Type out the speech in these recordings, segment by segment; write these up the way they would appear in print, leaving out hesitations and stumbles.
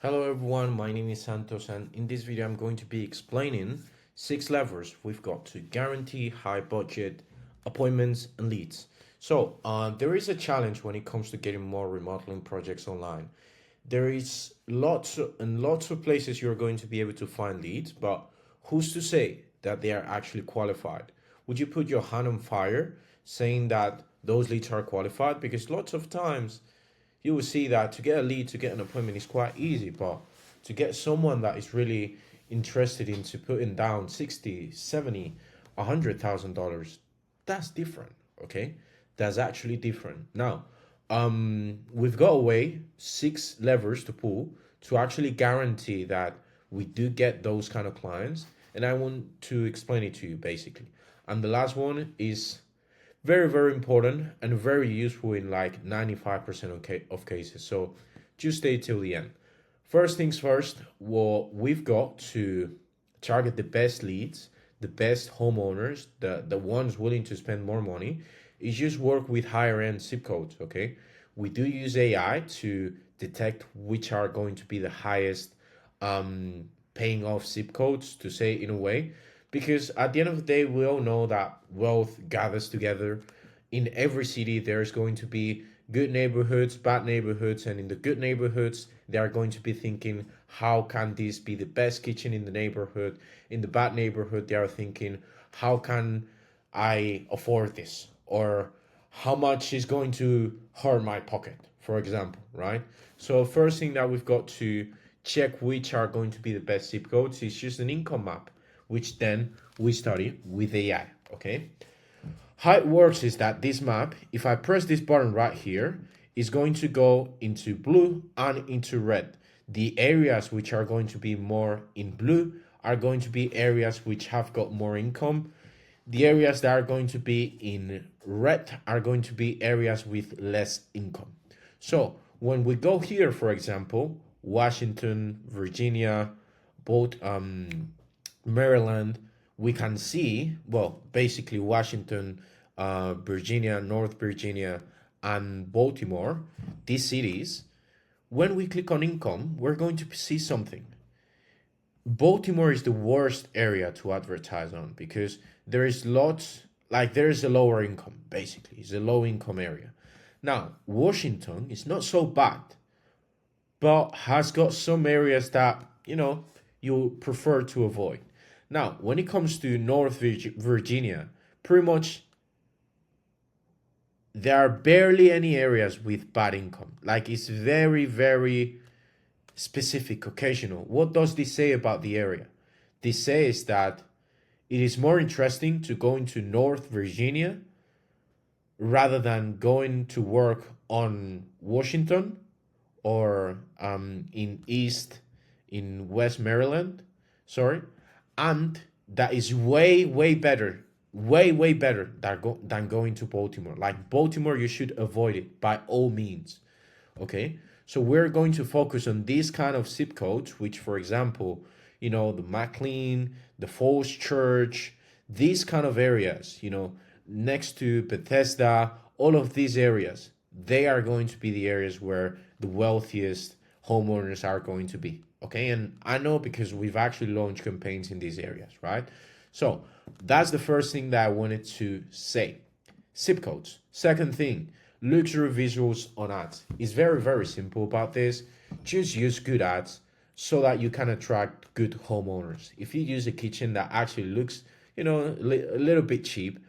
Hello everyone, my name is Santos and in this video I'm going to be explaining 6 levers we've got to guarantee high budget appointments and leads. There is a challenge when it comes to getting more remodeling projects online. There is lots of places you're going to be able to find leads, but who's to say that they are actually qualified? Would you put your hand on fire saying that those leads are qualified? Because lots of times you will see that to get a lead, to get an appointment is quite easy, but to get someone that is really interested into putting down 60, 70, $100,000, that's different. Okay, that's actually different. Now, we've got away 6 levers to pull to actually guarantee that we do get those kind of clients, and I want to explain it to you basically. And the last one is very important and very useful in like 95% of cases. So just stay till the end. First things first, well, we've got to target the best leads, the best homeowners, the ones willing to spend more money. Is just work with higher end zip codes. Okay, we do use AI to detect which are going to be the highest paying off zip codes, to say in a way, because at the end of the day we all know that wealth gathers together. In every city there's going to be good neighborhoods, bad neighborhoods, and in the good neighborhoods they are going to be thinking, how can this be the best kitchen in the neighborhood? In the bad neighborhood they are thinking, how can I afford this, or how much is going to hurt my pocket, for example, right? So first thing that we've got to check which are going to be the best zip codes is just an income map, which then we study with AI. Okay, how it works is that this map, if I press this button right here, is going to go into blue and into red. The areas which are going to be more in blue are going to be areas which have got more income. The areas that are going to be in red are going to be areas with less income. So when we go here, for example, Washington, Virginia, both Maryland, we can see, well, basically Washington, Virginia, North Virginia, and Baltimore, these cities, when we click on income, we're going to see something. Baltimore is the worst area to advertise on because there is lots, like there is a lower income, basically. It's a low income area. Now, Washington is not so bad, but has got some areas that, you prefer to avoid. Now, when it comes to Virginia, pretty much there are barely any areas with bad income. Like it's very specific, occasional. What does this say about the area? This says that it is more interesting to go into North Virginia rather than going to work on Washington or in West Maryland, sorry, and that is way better, way better than going to Baltimore. Like Baltimore, you should avoid it by all means. Okay, so we're going to focus on these kind of zip codes, which, for example, the McLean, the Falls Church, these kind of areas, next to Bethesda, all of these areas, they are going to be the areas where the wealthiest homeowners are going to be. Okay, and I know because we've actually launched campaigns in these areas, right? So that's the first thing that I wanted to say. Zip codes. Second thing, luxury visuals on ads. It's very simple about this. Just use good ads so that you can attract good homeowners. If you use a kitchen that actually looks, a little bit cheap,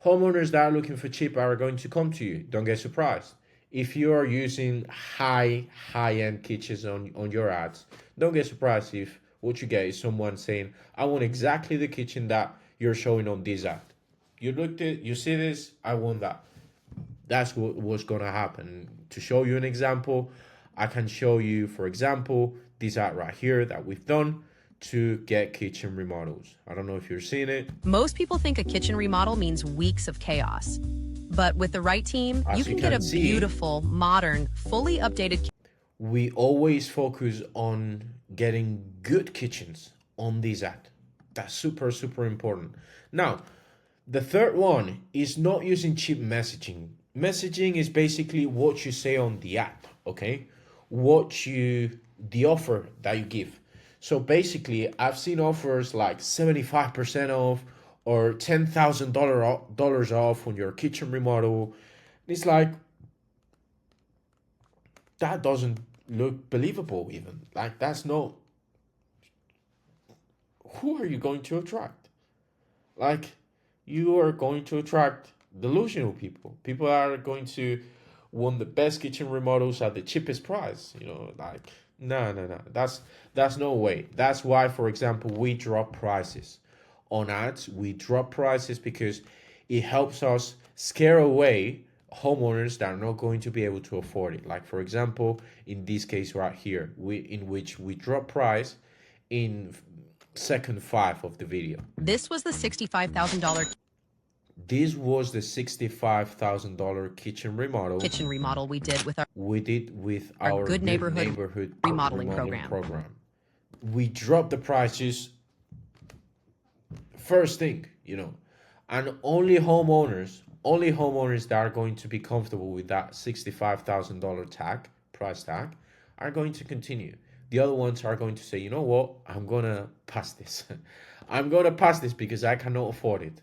homeowners that are looking for cheap are going to come to you. Don't get surprised. If you are using high end kitchens on your ads, don't get surprised if what you get is someone saying, I want exactly the kitchen that you're showing on this ad. You see this, I want that. That's what's gonna happen. To show you an example, I can show you, for example, this ad right here that we've done to get kitchen remodels. I don't know if you're seeing it. Most people think a kitchen remodel means weeks of chaos. But with the right team, you As you can get a can see, beautiful, modern, fully updated we always focus on getting good kitchens on this ad. That's super important. Now, the third one is not using cheap messaging. Messaging is basically what you say on the app, okay? What you the offer that you give. So basically, I've seen offers like 75% off or $10,000 off on your kitchen remodel. It's like that doesn't look believable even. Like that's no, who are you going to attract? Like you are going to attract delusional people. People are going to want the best kitchen remodels at the cheapest price. Like no. That's no way. That's why, for example, we drop prices on ads. We drop prices because it helps us scare away homeowners that are not going to be able to afford it. Like for example, in this case right here, in which we drop price in second 5 of the video. This was the $65,000 This was the $65,000 kitchen remodel kitchen remodel we did with we did with our our Good Good Neighborhood Neighborhood remodeling remodeling program. program. We dropped the prices first thing, and only homeowners that are going to be comfortable with that $65,000 price tag, are going to continue. The other ones are going to say, you know what, I'm gonna pass this. I'm gonna pass this because I cannot afford it.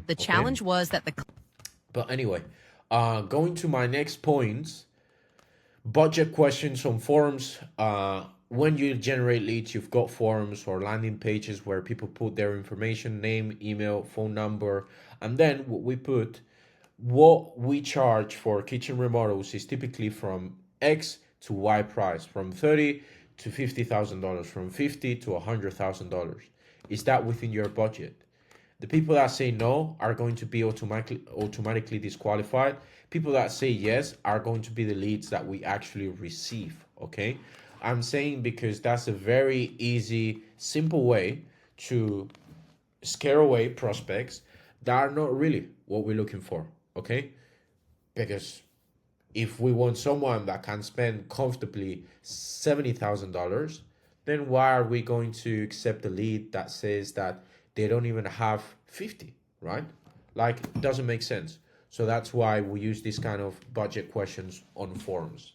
The challenge was that the But anyway, going to my next points, budget questions on forums. When you generate leads, you've got forums or landing pages where people put their information, name, email, phone number, and then what we charge for kitchen remodels is typically from X to Y price, from $30,000 to $50,000, from $50,000 to $100,000. Is that within your budget? The people that say no are going to be automatically disqualified. People that say yes are going to be the leads that we actually receive. Okay, I'm saying because that's a very easy, simple way to scare away prospects that are not really what we're looking for. Okay, because if we want someone that can spend comfortably $70,000, then why are we going to accept a lead that says that they don't even have 50, right? Like, it doesn't make sense. So that's why we use this kind of budget questions on forums.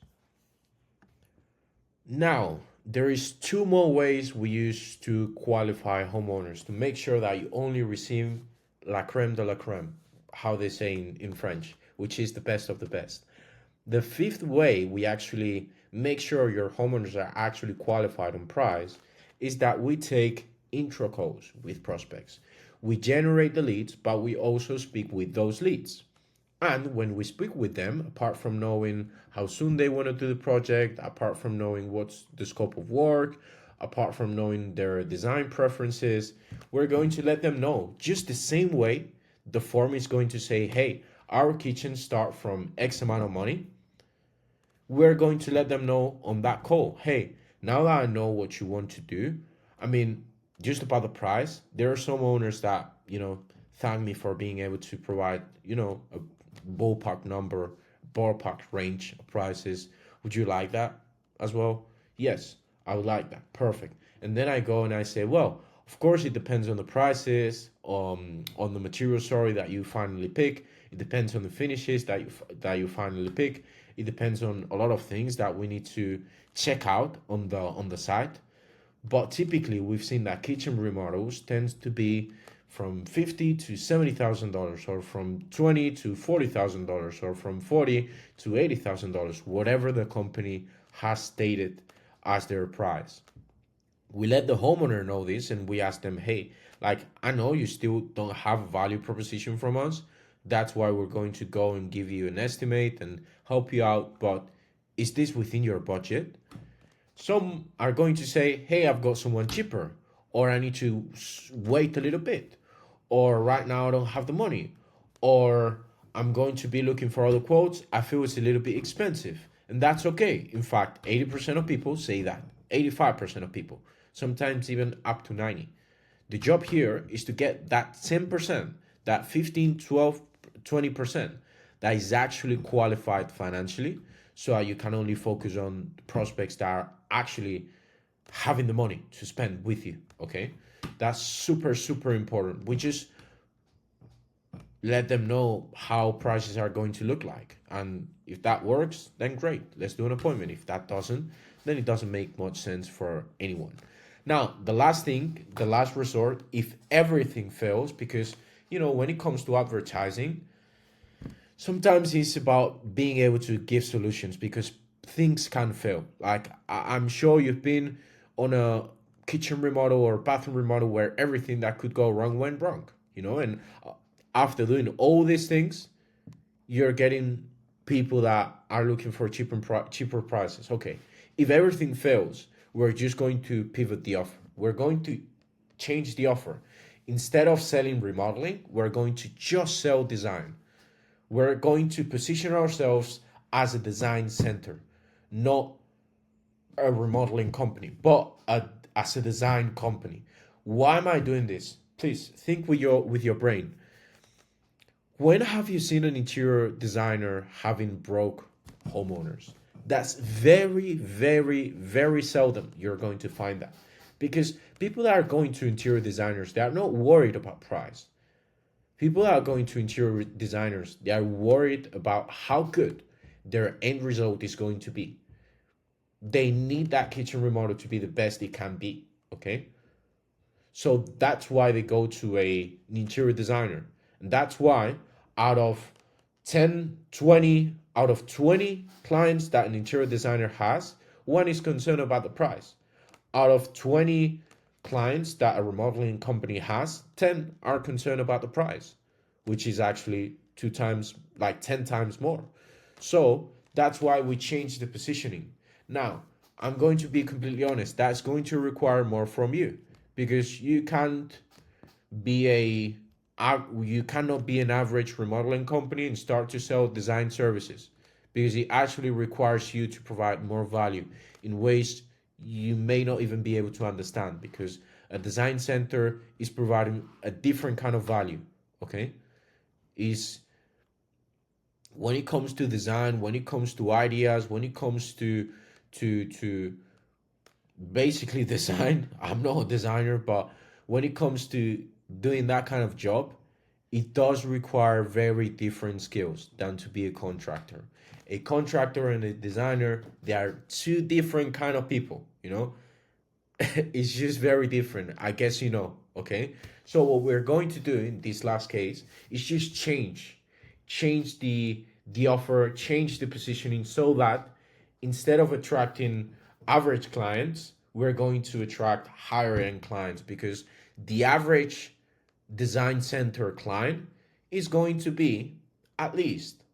Now, there is 2 more ways we use to qualify homeowners to make sure that you only receive la creme de la creme, how they say in French, which is the best of the best. The 5th way we actually make sure your homeowners are actually qualified on price is that we take intro calls with prospects. We generate the leads, but we also speak with those leads. And when we speak with them, apart from knowing how soon they want to do the project, apart from knowing what's the scope of work, apart from knowing their design preferences, we're going to let them know just the same way the form is going to say, hey, our kitchens start from X amount of money. We're going to let them know on that call, hey, now that I know what you want to do, I mean, just about the price, there are some owners that, thank me for being able to provide, a ballpark range of prices. Would you like that as well? Yes, I would like that. Perfect. And then I go and I say, well, of course, it depends on the prices, on the material, that you finally pick. It depends on the finishes that you finally pick. It depends on a lot of things that we need to check out on the site. But typically, we've seen that kitchen remodels tends to be from $50,000 to $70,000, or from $20,000 to $40,000, or from $40,000 to $80,000, whatever the company has stated as their price. We let the homeowner know this, and we ask them, hey, like, I know you still don't have a value proposition from us. That's why we're going to go and give you an estimate and help you out. But is this within your budget? Some are going to say, hey, I've got someone cheaper, or I need to wait a little bit, or right now I don't have the money, or I'm going to be looking for other quotes. I feel it's a little bit expensive. And that's okay. In fact, 80% of people say that. 85% of people, sometimes even up to 90. The job here is to get that 10%, that 15, 12, 20% that is actually qualified financially, so you can only focus on prospects that are actually having the money to spend with you. Okay, that's super, super important. We just let them know how prices are going to look like, and if that works, then great, let's do an appointment. If that doesn't, then it doesn't make much sense for anyone. Now, the last thing, the last resort, if everything fails, because when it comes to advertising, sometimes it's about being able to give solutions because things can fail. Like I'm sure you've been on a kitchen remodel or bathroom remodel where everything that could go wrong went wrong, and after doing all these things, you're getting people that are looking for cheaper prices. Okay, if everything fails, we're just going to pivot the offer. We're going to change the offer. Instead of selling remodeling, we're going to just sell design. We're going to position ourselves as a design center, not a remodeling company, but as a design company. Why am I doing this? Please think with your brain. When have you seen an interior designer having broke homeowners? That's very, very, very seldom you're going to find that. Because people that are going to interior designers, they are not worried about price. People that are going to interior designers, they are worried about how good their end result is going to be. They need that kitchen remodel to be the best it can be, okay? So that's why they go to an interior designer. And that's why out of 20 clients that an interior designer has, one is concerned about the price. Out of 20 clients that a remodeling company has, 10 are concerned about the price, which is actually 10 times more. So that's why we changed the positioning. Now, I'm going to be completely honest, that's going to require more from you because you cannot be an average remodeling company and start to sell design services, because it actually requires you to provide more value in ways you may not even be able to understand, because a design center is providing a different kind of value. Okay, is when it comes to design, when it comes to ideas, when it comes to basically design. I'm not a designer, but when it comes to doing that kind of job, it does require very different skills than to be a contractor. A contractor and a designer, they are two different kind of people. It's just very different. I guess okay? So what we're going to do in this last case is just change the offer, change the positioning so that instead of attracting average clients, we're going to attract higher end clients, because the average design center client is going to be at least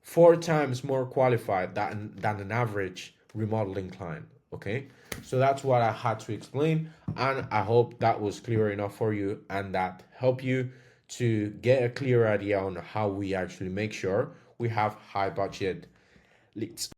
4 times more qualified than an average remodeling client. Okay, so that's what I had to explain, and I hope that was clear enough for you and that helped you to get a clear idea on how we actually make sure we have high budget leads.